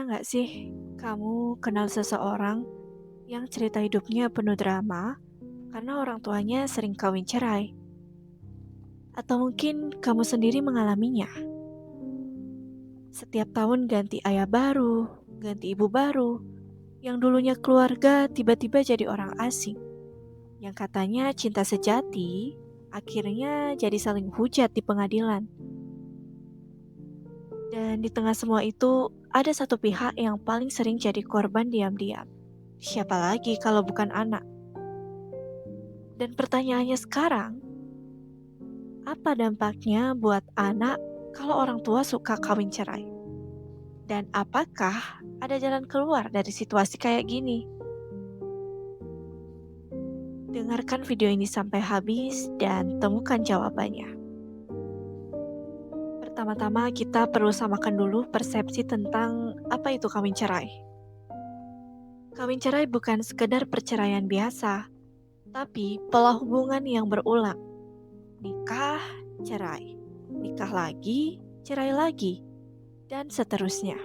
nggak sih kamu kenal seseorang yang cerita hidupnya penuh drama karena orang tuanya sering kawin cerai? Atau mungkin kamu sendiri mengalaminya? Setiap tahun ganti ayah baru, ganti ibu baru, yang dulunya keluarga tiba-tiba jadi orang asing. Yang katanya cinta sejati, akhirnya jadi saling hujat di pengadilan. Dan di tengah semua itu, ada satu pihak yang paling sering jadi korban diam-diam. Siapa lagi kalau bukan anak? Dan pertanyaannya sekarang, apa dampaknya buat anak kalau orang tua suka kawin cerai? Dan apakah ada jalan keluar dari situasi kayak gini? Dengarkan video ini sampai habis dan temukan jawabannya. Pertama-tama kita perlu samakan dulu persepsi tentang apa itu kawin cerai. Kawin cerai bukan sekedar perceraian biasa, tapi pola hubungan yang berulang. Nikah, cerai. Nikah lagi, cerai lagi, dan seterusnya.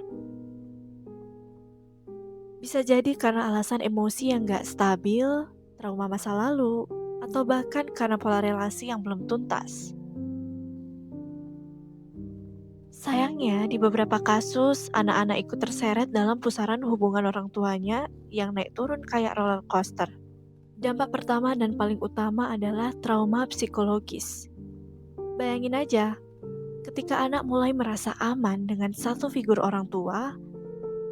Bisa jadi karena alasan emosi yang gak stabil, trauma masa lalu, atau bahkan karena pola relasi yang belum tuntas. Sayangnya, di beberapa kasus, anak-anak ikut terseret dalam pusaran hubungan orang tuanya yang naik turun kayak roller coaster. Dampak pertama dan paling utama adalah trauma psikologis. Bayangin aja, ketika anak mulai merasa aman dengan satu figur orang tua,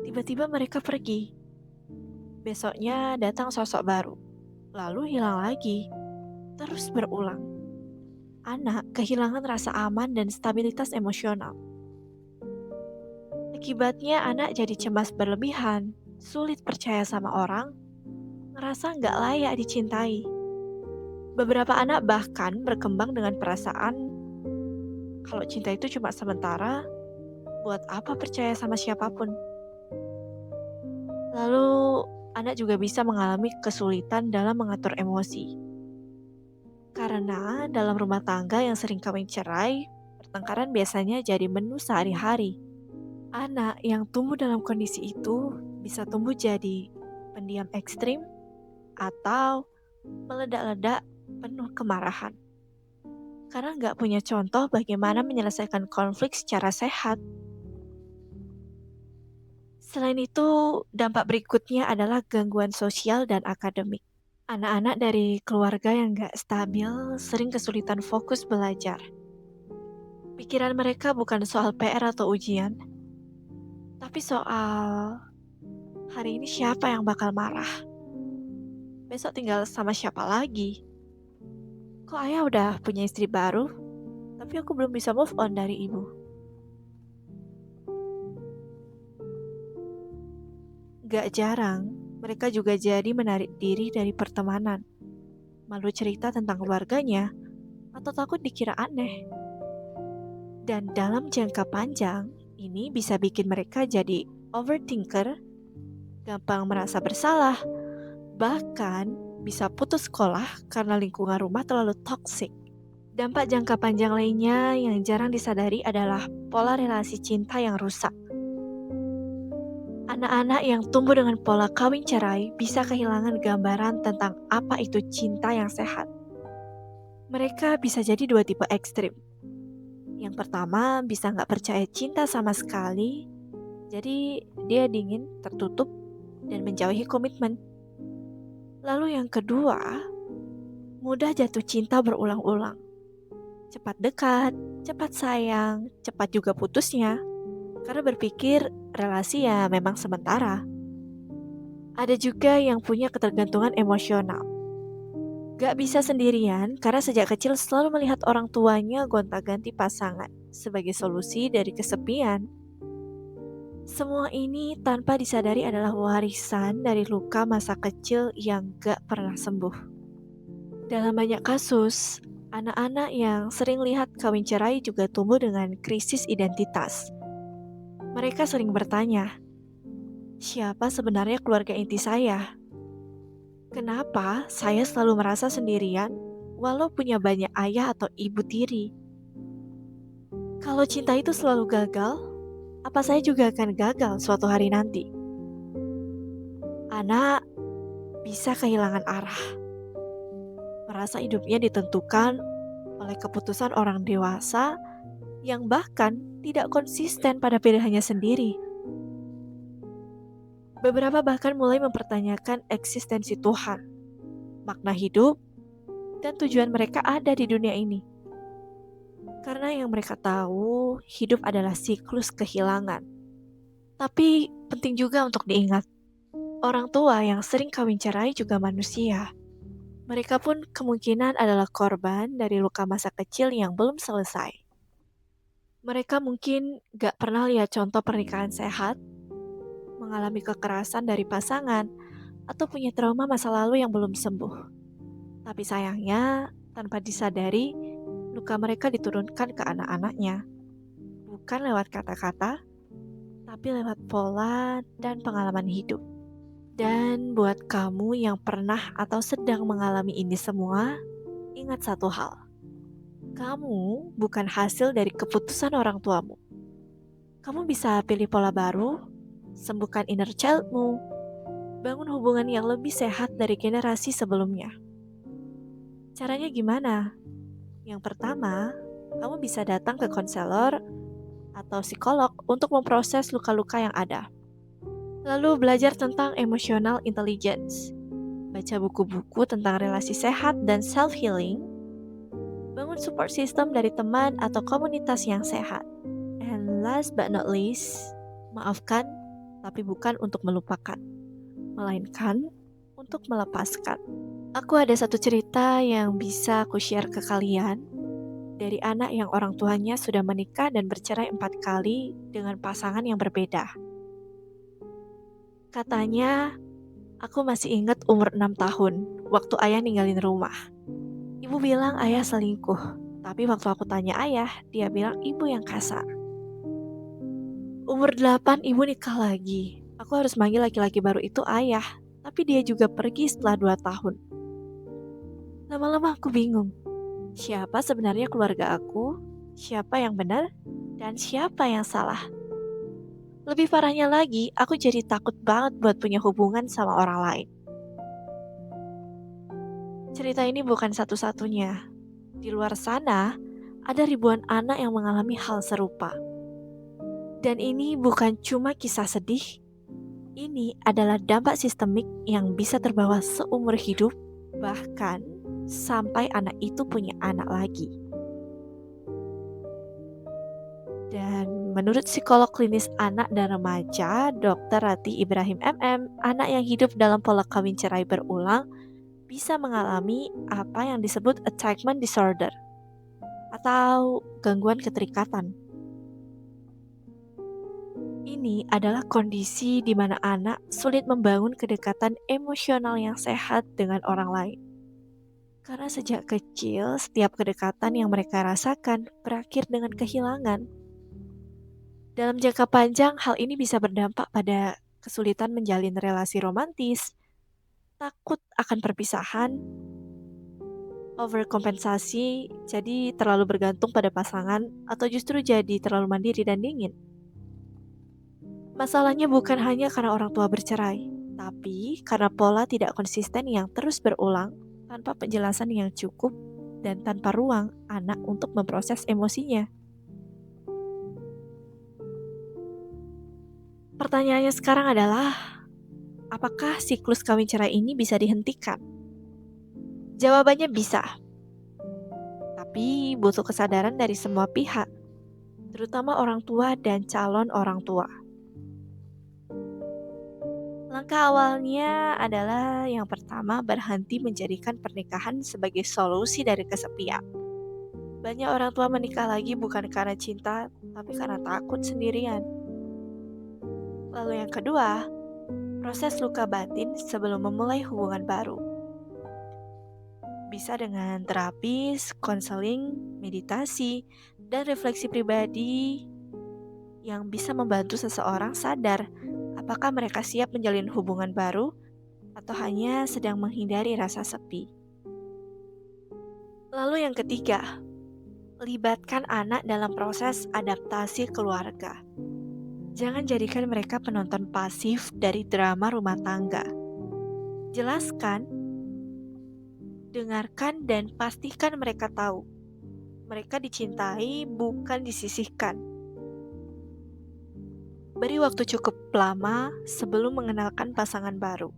tiba-tiba mereka pergi. Besoknya datang sosok baru, lalu hilang lagi, terus berulang. Anak kehilangan rasa aman dan stabilitas emosional. Akibatnya anak jadi cemas berlebihan, sulit percaya sama orang, ngerasa nggak layak dicintai. Beberapa anak bahkan berkembang dengan perasaan kalau cinta itu cuma sementara, buat apa percaya sama siapapun. Lalu, anak juga bisa mengalami kesulitan dalam mengatur emosi. Karena dalam rumah tangga yang sering kawin cerai, pertengkaran biasanya jadi menu sehari-hari. Anak yang tumbuh dalam kondisi itu bisa tumbuh jadi pendiam ekstrim atau meledak-ledak penuh kemarahan. Karena nggak punya contoh bagaimana menyelesaikan konflik secara sehat. Selain itu, dampak berikutnya adalah gangguan sosial dan akademik. Anak-anak dari keluarga yang gak stabil sering kesulitan fokus belajar. Pikiran mereka bukan soal PR atau ujian, tapi soal hari ini siapa yang bakal marah. Besok tinggal sama siapa lagi. Kok ayah udah punya istri baru, tapi aku belum bisa move on dari ibu. Gak jarang, mereka juga jadi menarik diri dari pertemanan, malu cerita tentang keluarganya, atau takut dikira aneh. Dan dalam jangka panjang, ini bisa bikin mereka jadi overthinker, gampang merasa bersalah, bahkan bisa putus sekolah karena lingkungan rumah terlalu toksik. Dampak jangka panjang lainnya yang jarang disadari adalah pola relasi cinta yang rusak. Anak-anak yang tumbuh dengan pola kawin cerai bisa kehilangan gambaran tentang apa itu cinta yang sehat. Mereka bisa jadi dua tipe ekstrim. Yang pertama bisa nggak percaya cinta sama sekali, jadi dia dingin, tertutup, dan menjauhi komitmen. Lalu yang kedua, mudah jatuh cinta berulang-ulang. Cepat dekat, cepat sayang, cepat juga putusnya. Karena berpikir relasi ya memang sementara. Ada juga yang punya ketergantungan emosional. Gak bisa sendirian karena sejak kecil selalu melihat orang tuanya gonta-ganti pasangan sebagai solusi dari kesepian. Semua ini tanpa disadari adalah warisan dari luka masa kecil yang gak pernah sembuh. Dalam banyak kasus, anak-anak yang sering lihat kawin cerai juga tumbuh dengan krisis identitas. Mereka sering bertanya, siapa sebenarnya keluarga inti saya? Kenapa saya selalu merasa sendirian walau punya banyak ayah atau ibu tiri? Kalau cinta itu selalu gagal, apa saya juga akan gagal suatu hari nanti? Anak bisa kehilangan arah, merasa hidupnya ditentukan oleh keputusan orang dewasa yang bahkan tidak konsisten pada pilihannya sendiri. Beberapa bahkan mulai mempertanyakan eksistensi Tuhan, makna hidup, dan tujuan mereka ada di dunia ini. Karena yang mereka tahu, hidup adalah siklus kehilangan. Tapi penting juga untuk diingat, orang tua yang sering kawin cerai juga manusia. Mereka pun kemungkinan adalah korban dari luka masa kecil yang belum selesai. Mereka mungkin gak pernah lihat contoh pernikahan sehat, mengalami kekerasan dari pasangan, atau punya trauma masa lalu yang belum sembuh. Tapi sayangnya, tanpa disadari, luka mereka diturunkan ke anak-anaknya. Bukan lewat kata-kata, tapi lewat pola dan pengalaman hidup. Dan buat kamu yang pernah atau sedang mengalami ini semua, ingat satu hal. Kamu bukan hasil dari keputusan orang tuamu. Kamu bisa pilih pola baru, sembuhkan inner childmu, bangun hubungan yang lebih sehat dari generasi sebelumnya. Caranya gimana? Yang pertama, kamu bisa datang ke konselor atau psikolog untuk memproses luka-luka yang ada. Lalu belajar tentang emotional intelligence. Baca buku-buku tentang relasi sehat dan self-healing. Bangun support system dari teman atau komunitas yang sehat. And last but not least, maafkan tapi bukan untuk melupakan, melainkan untuk melepaskan. Aku ada satu cerita yang bisa aku share ke kalian dari anak yang orang tuanya sudah menikah dan bercerai 4 kali dengan pasangan yang berbeda. Katanya, aku masih ingat umur 6 tahun, waktu ayah ninggalin rumah. Ibu bilang ayah selingkuh, tapi waktu aku tanya ayah, dia bilang ibu yang kasar. Umur 8 ibu nikah lagi. Aku harus manggil laki-laki baru itu ayah, tapi dia juga pergi setelah 2 tahun. Lama-lama aku bingung, siapa sebenarnya keluarga aku, siapa yang benar, dan siapa yang salah. Lebih parahnya lagi, aku jadi takut banget buat punya hubungan sama orang lain. Cerita ini bukan satu-satunya. Di luar sana, ada ribuan anak yang mengalami hal serupa. Dan ini bukan cuma kisah sedih, ini adalah dampak sistemik yang bisa terbawa seumur hidup, bahkan sampai anak itu punya anak lagi. Dan menurut psikolog klinis anak dan remaja, Dr. Ratih Ibrahim MM, anak yang hidup dalam pola kawin cerai berulang bisa mengalami apa yang disebut attachment disorder atau gangguan keterikatan. Ini adalah kondisi di mana anak sulit membangun kedekatan emosional yang sehat dengan orang lain. Karena sejak kecil, setiap kedekatan yang mereka rasakan berakhir dengan kehilangan. Dalam jangka panjang, hal ini bisa berdampak pada kesulitan menjalin relasi romantis, takut akan perpisahan, overkompensasi, jadi terlalu bergantung pada pasangan, atau justru jadi terlalu mandiri dan dingin. Masalahnya bukan hanya karena orang tua bercerai, tapi karena pola tidak konsisten yang terus berulang tanpa penjelasan yang cukup dan tanpa ruang anak untuk memproses emosinya. Pertanyaannya sekarang adalah, apakah siklus kawin cerai ini bisa dihentikan? Jawabannya bisa, tapi butuh kesadaran dari semua pihak, terutama orang tua dan calon orang tua. Langkah awalnya adalah yang pertama berhenti menjadikan pernikahan sebagai solusi dari kesepian. Banyak orang tua menikah lagi bukan karena cinta, tapi karena takut sendirian. Lalu yang kedua, proses luka batin sebelum memulai hubungan baru. Bisa dengan terapis, konseling, meditasi, dan refleksi pribadi yang bisa membantu seseorang sadar apakah mereka siap menjalin hubungan baru atau hanya sedang menghindari rasa sepi. Lalu yang ketiga, libatkan anak dalam proses adaptasi keluarga. Jangan jadikan mereka penonton pasif dari drama rumah tangga. Jelaskan, dengarkan, dan pastikan mereka tahu. Mereka dicintai, bukan disisihkan. Beri waktu cukup lama sebelum mengenalkan pasangan baru.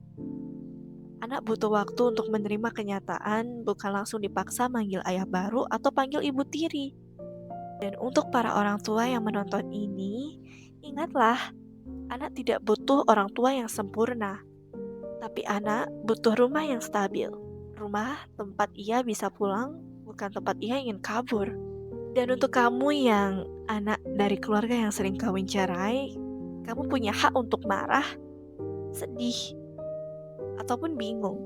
Anak butuh waktu untuk menerima kenyataan, bukan langsung dipaksa manggil ayah baru atau panggil ibu tiri. Dan untuk para orang tua yang menonton ini, ingatlah, anak tidak butuh orang tua yang sempurna, tapi anak butuh rumah yang stabil. Rumah tempat ia bisa pulang, bukan tempat ia ingin kabur. Dan untuk kamu yang anak dari keluarga yang sering kawin cerai, kamu punya hak untuk marah, sedih, ataupun bingung.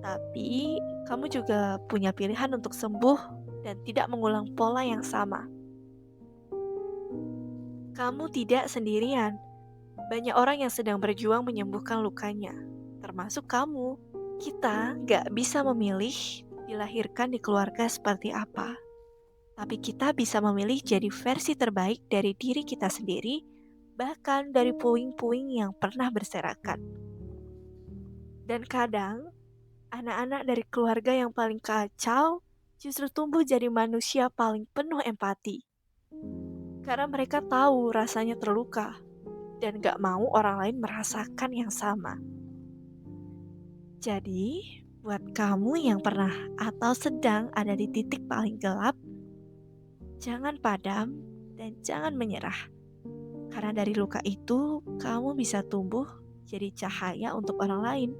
Tapi kamu juga punya pilihan untuk sembuh dan tidak mengulang pola yang sama. Kamu tidak sendirian. Banyak orang yang sedang berjuang menyembuhkan lukanya, termasuk kamu. Kita gak bisa memilih dilahirkan di keluarga seperti apa. Tapi kita bisa memilih jadi versi terbaik dari diri kita sendiri, bahkan dari puing-puing yang pernah berserakan. Dan kadang, anak-anak dari keluarga yang paling kacau justru tumbuh jadi manusia paling penuh empati. Karena mereka tahu rasanya terluka dan gak mau orang lain merasakan yang sama. Jadi, buat kamu yang pernah atau sedang ada di titik paling gelap, jangan padam dan jangan menyerah. Karena dari luka itu, kamu bisa tumbuh jadi cahaya untuk orang lain.